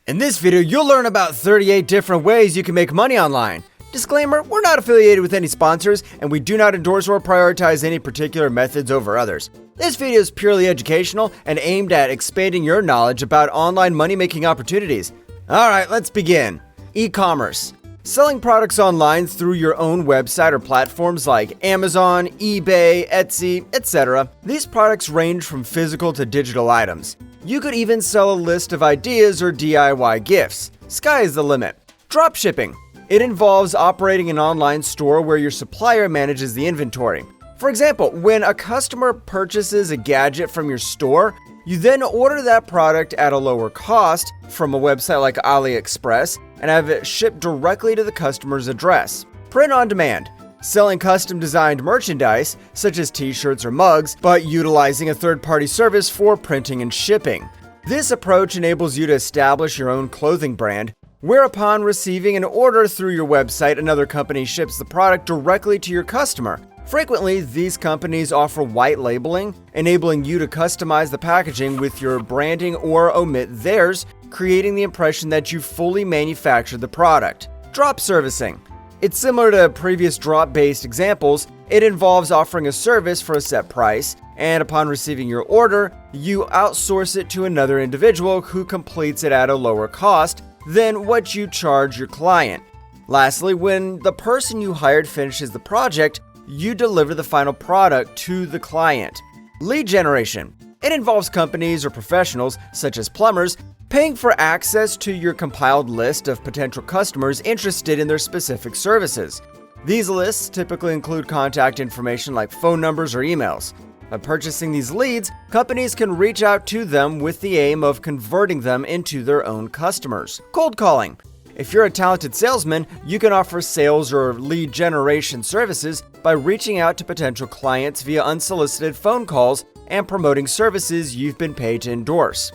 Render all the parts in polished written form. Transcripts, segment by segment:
In this video, you'll learn about 38 different ways you can make money online. Disclaimer, we're not affiliated with any sponsors, and we do not endorse or prioritize any particular methods over others. This video is purely educational and aimed at expanding your knowledge about online money-making opportunities. Alright, let's begin. E-commerce. Selling products online through your own website or platforms like Amazon, eBay, Etsy, etc. These products range from physical to digital items. You could even sell a list of ideas or DIY gifts. Sky is the limit. Dropshipping. It involves operating an online store where your supplier manages the inventory. For example, when a customer purchases a gadget from your store, you then order that product at a lower cost from a website like AliExpress and have it shipped directly to the customer's address. Print on demand. Selling custom-designed merchandise, such as t-shirts or mugs, but utilizing a third-party service for printing and shipping. This approach enables you to establish your own clothing brand, where upon receiving an order through your website, another company ships the product directly to your customer. Frequently, these companies offer white labeling, enabling you to customize the packaging with your branding or omit theirs, creating the impression that you fully manufactured the product. Drop servicing. It's similar to previous drop-based examples. It involves offering a service for a set price, and upon receiving your order, you outsource it to another individual who completes it at a lower cost than what you charge your client. Lastly, when the person you hired finishes the project, you deliver the final product to the client. Lead generation. It involves companies or professionals, such as plumbers, paying for access to your compiled list of potential customers interested in their specific services. These lists typically include contact information like phone numbers or emails. By purchasing these leads, companies can reach out to them with the aim of converting them into their own customers. Cold calling. If you're a talented salesman, you can offer sales or lead generation services by reaching out to potential clients via unsolicited phone calls and promoting services you've been paid to endorse.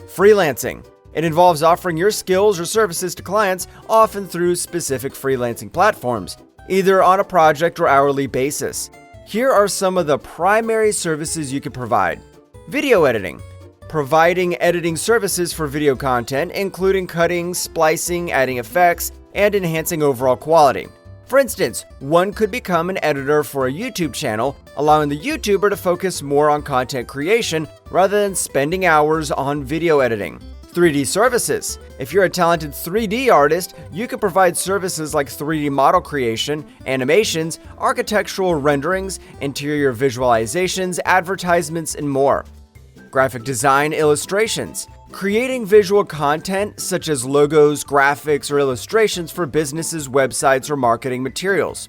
Freelancing. It involves offering your skills or services to clients, often through specific freelancing platforms, either on a project or hourly basis. Here are some of the primary services you can provide. Video editing. Providing editing services for video content, including cutting, splicing, adding effects, and enhancing overall quality. For instance, one could become an editor for a YouTube channel, allowing the YouTuber to focus more on content creation rather than spending hours on video editing. 3D services. If you're a talented 3D artist, you can provide services like 3D model creation, animations, architectural renderings, interior visualizations, advertisements, and more. Graphic design illustrations. Creating visual content such as logos, graphics, or illustrations for businesses, websites, or marketing materials.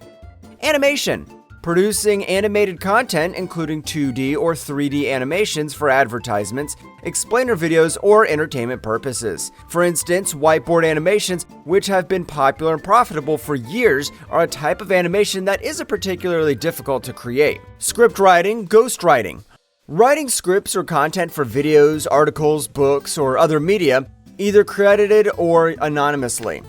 Animation. Producing animated content, including 2D or 3D animations for advertisements, explainer videos, or entertainment purposes. For instance, whiteboard animations, which have been popular and profitable for years, are a type of animation that isn't particularly difficult to create. Script writing, ghostwriting. Writing scripts or content for videos, articles, books, or other media, either credited or anonymously.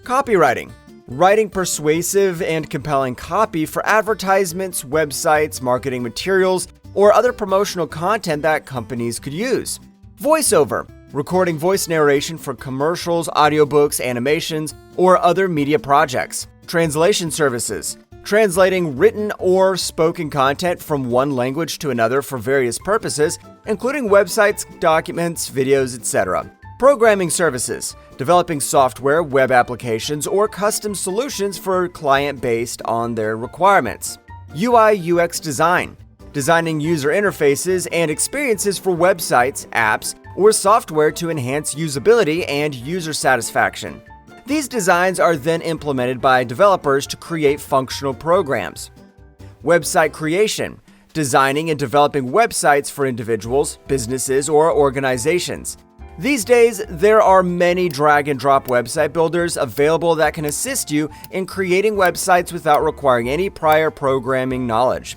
Copywriting. Writing persuasive and compelling copy for advertisements, websites, marketing materials, or other promotional content that companies could use. Voiceover. Recording voice narration for commercials, audiobooks, animations, or other media projects. Translation services. Translating written or spoken content from one language to another for various purposes, including websites, documents, videos, etc. Programming services. Developing software, web applications, or custom solutions for a client based on their requirements. UI/UX design. Designing user interfaces and experiences for websites, apps, or software to enhance usability and user satisfaction. These designs are then implemented by developers to create functional programs. Website creation. Designing and developing websites for individuals, businesses, or organizations. These days, there are many drag-and-drop website builders available that can assist you in creating websites without requiring any prior programming knowledge.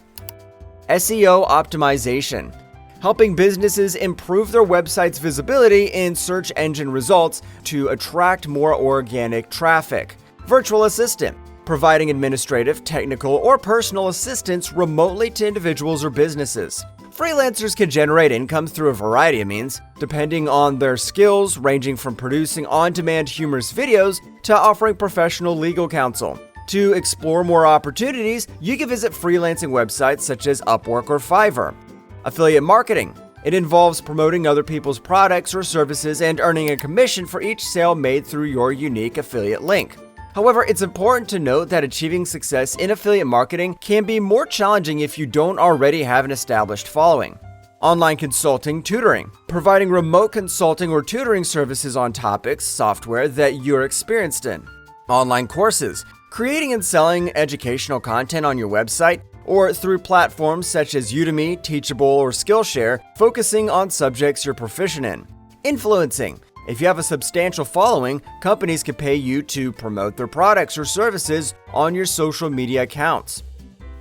SEO optimization. Helping businesses improve their website's visibility in search engine results to attract more organic traffic. Virtual assistant. Providing administrative, technical, or personal assistance remotely to individuals or businesses. Freelancers can generate income through a variety of means, depending on their skills, ranging from producing on-demand humorous videos to offering professional legal counsel. To explore more opportunities, you can visit freelancing websites such as Upwork or Fiverr. Affiliate marketing. It involves promoting other people's products or services and earning a commission for each sale made through your unique affiliate link. However, it's important to note that achieving success in affiliate marketing can be more challenging if you don't already have an established following. Online consulting, tutoring, providing remote consulting or tutoring services on topics, software that you're experienced in. Online courses, creating and selling educational content on your website or through platforms such as Udemy, Teachable, or Skillshare, focusing on subjects you're proficient in. Influencing. If you have a substantial following, companies can pay you to promote their products or services on your social media accounts.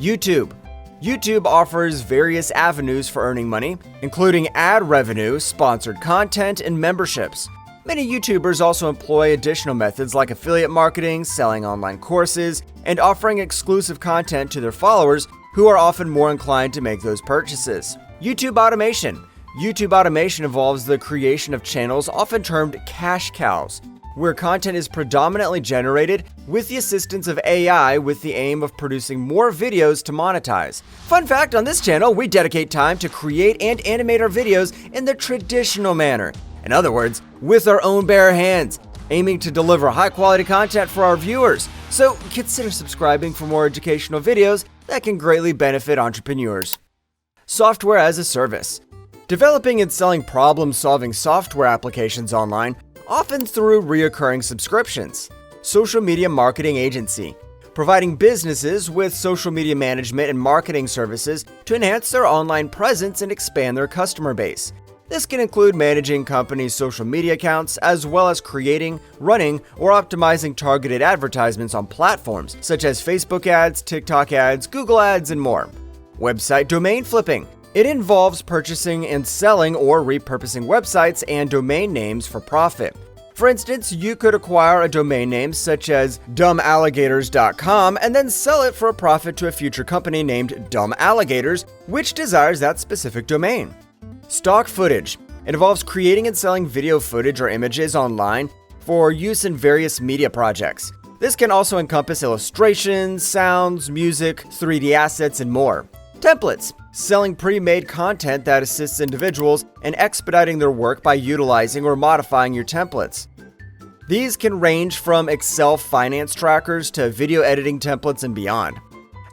YouTube. YouTube offers various avenues for earning money, including ad revenue, sponsored content, and memberships. Many YouTubers also employ additional methods like affiliate marketing, selling online courses, and offering exclusive content to their followers who are often more inclined to make those purchases. YouTube automation. YouTube automation involves the creation of channels often termed cash cows, where content is predominantly generated with the assistance of AI with the aim of producing more videos to monetize. Fun fact, on this channel, we dedicate time to create and animate our videos in the traditional manner. In other words, with our own bare hands, aiming to deliver high-quality content for our viewers. So consider subscribing for more educational videos that can greatly benefit entrepreneurs. Software as a service. Developing and selling problem-solving software applications online, often through recurring subscriptions. Social media marketing agency. Providing businesses with social media management and marketing services to enhance their online presence and expand their customer base. This can include managing companies' social media accounts, as well as creating, running, or optimizing targeted advertisements on platforms such as Facebook ads, TikTok ads, Google ads, and more. Website domain flipping. It involves purchasing and selling or repurposing websites and domain names for profit. For instance, you could acquire a domain name such as dumballigators.com and then sell it for a profit to a future company named Dumb Alligators, which desires that specific domain. Stock footage. It involves creating and selling video footage or images online for use in various media projects. This can also encompass illustrations, sounds, music, 3D assets, and more. Templates. Selling pre-made content that assists individuals in expediting their work by utilizing or modifying your templates. These can range from Excel finance trackers to video editing templates and beyond.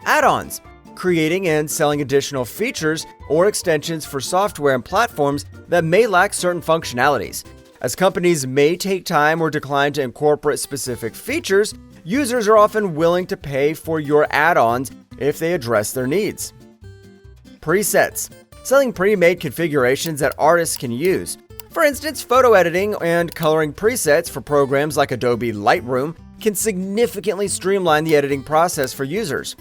Add-ons. Creating and selling additional features or extensions for software and platforms that may lack certain functionalities. As companies may take time or decline to incorporate specific features, users are often willing to pay for your add-ons if they address their needs. Presets. Selling pre-made configurations that artists can use. For instance, photo editing and coloring presets for programs like Adobe Lightroom can significantly streamline the editing process for users.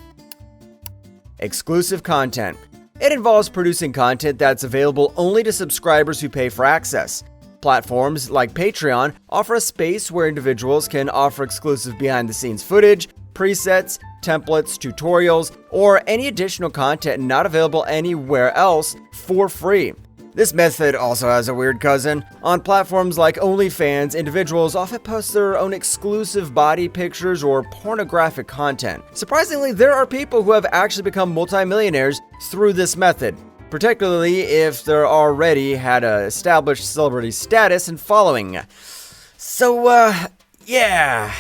Exclusive content. It involves producing content that's available only to subscribers who pay for access. Platforms like Patreon offer a space where individuals can offer exclusive behind-the-scenes footage, presets, templates, tutorials, or any additional content not available anywhere else for free. This method also has a weird cousin. On platforms like OnlyFans, individuals often post their own exclusive body pictures or pornographic content. Surprisingly, there are people who have actually become multimillionaires through this method, particularly if they're already had an established celebrity status and following. So, yeah.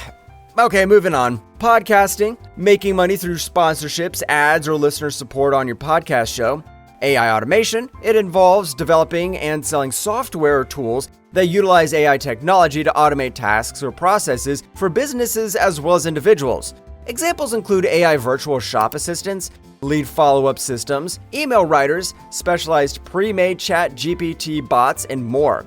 Okay, moving on. Podcasting, making money through sponsorships, ads, or listener support on your podcast show. AI automation, it involves developing and selling software or tools that utilize AI technology to automate tasks or processes for businesses as well as individuals. Examples include AI virtual shop assistants, lead follow-up systems, email writers, specialized pre-made chat GPT bots, and more.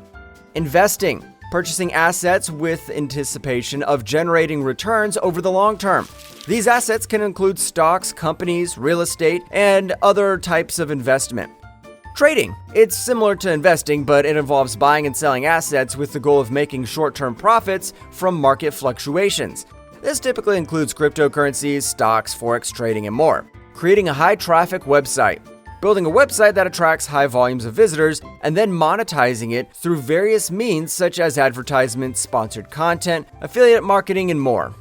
Investing, purchasing assets with anticipation of generating returns over the long term. These assets can include stocks, companies, real estate, and other types of investment. Trading. It's similar to investing, but it involves buying and selling assets with the goal of making short-term profits from market fluctuations. This typically includes cryptocurrencies, stocks, forex trading, and more. Creating a high-traffic website. building a website that attracts high volumes of visitors, and then monetizing it through various means such as advertisements, sponsored content, affiliate marketing, and more.